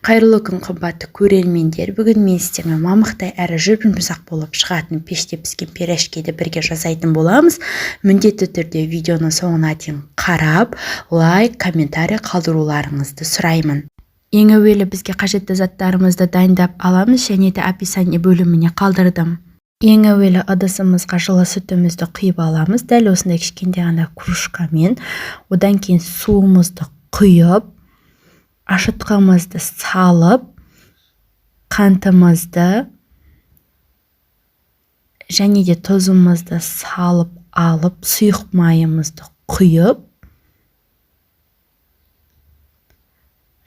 Қайырлы күн қымбатты көрермендер. Бүгін мен сіздермен мамықтай әрі жұп-жұмсақ болып шығатын пеште піскен пирожкиді бірге жасайтын боламыз. Міндетті түрде видеоны соңына дейін қарап, лайк, комментарий қалдыруларыңызды сұраймын. Ең әуелі бізге қажетті заттарымызды дайындап аламыз, және де описание бөліміне қалдырдым. Ең әуелі ыдысымызға жылы сүтімізді құйып аламыз. Дәл осындай кішкентай ғана кружкамен. Одан кейін суымызды құйып, ашытқымызды салып, қантымызды және де тұзымызды салып алып, сұйық майымызды құйып,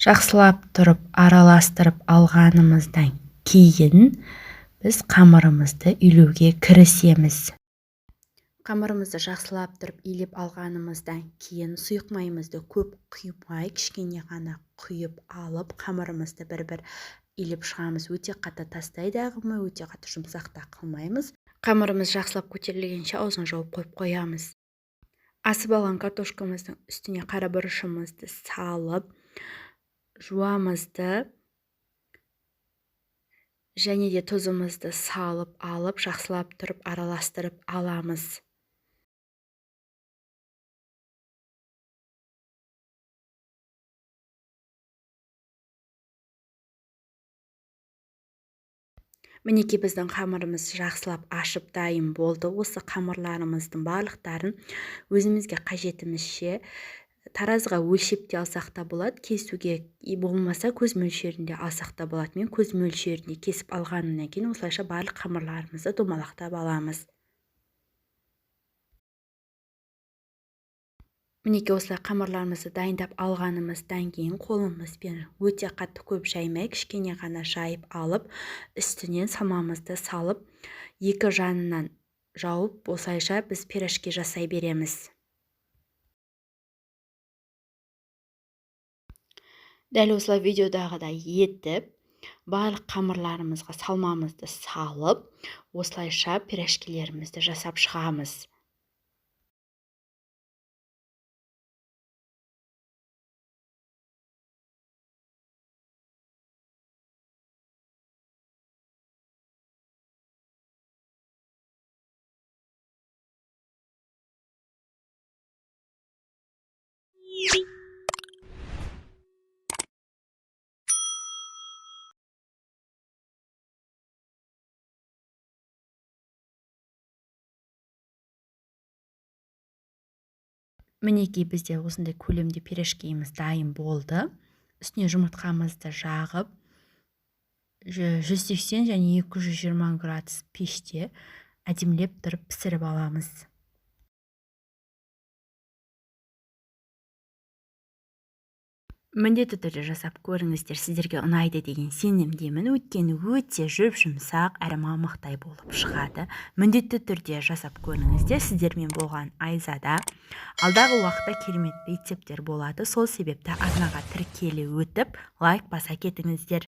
жақсылап тұрып араластырып алғанымыздан кейін біз қамырымызды үйлеуге кірісеміз. Қамырымызды жақсылап тұрып илеп алғанымыздан кейін сұйық майымызды көп құймай, кішкене ғана құйып алып, қамырымызды бір-бір илеп шығамыз. Өте қатты тастайды ағымай, өте қатты жұмсақ та қылмаймыз. Қамырымыз жақсылап көтерілгенше аузын жауып қойып қоямыз. Асып алған картошкамыздың үстіне қара бұрышымызды салып, жуамызды және де тұзымызды салып алып, жақсылап тұрып араластырып аламыз. Мінекей біздің қамырымыз жақсылап ашып дайын болды. Осы қамырларымыздың барлықтарын өзімізге қажетімізше таразыға өлшеп те алсақ та болады, кесуге болмаса көз мөлшерінде алсақ та болады. Мен көз мөлшерінде кесіп алғаннан кейін осылайша барлық қамырларымызды домалақтап аламыз. Мінекей осылай қамырларымызды дайындап алғанымыздан кейін қолымызбен өте қатты көп жаймай, кішкене ғана жайып алып, үстінен салмамызды салып, екі жанынан жауып, осылайша біз пирожки жасай береміз. Дәл осылай видеодағыдай етіп, барлық қамырларымызға салмамызды салып, осылайша пирожкилерімізді жасап шығамыз. Мінекей бізде осындай көлемде пирожкиіміз дайын болды. Үстіне жұмыртқамызды жағып, 180 және 220 градус пеште әдемілеп тұрып пісіріп аламыз. Міндетті түрде жасап көріңіздер, сіздерге ұнайды деген сенімдемін. Өйткені өте жұп-жұмсақ әрі мамықтай болып шығады. Міндетті түрде жасап көріңіздер. Сіздермен болған Айзада. Алдағы уақытта керемет рецепттер болады. Сол себепті арнаға тіркеле өтіп, лайк баса кетіңіздер.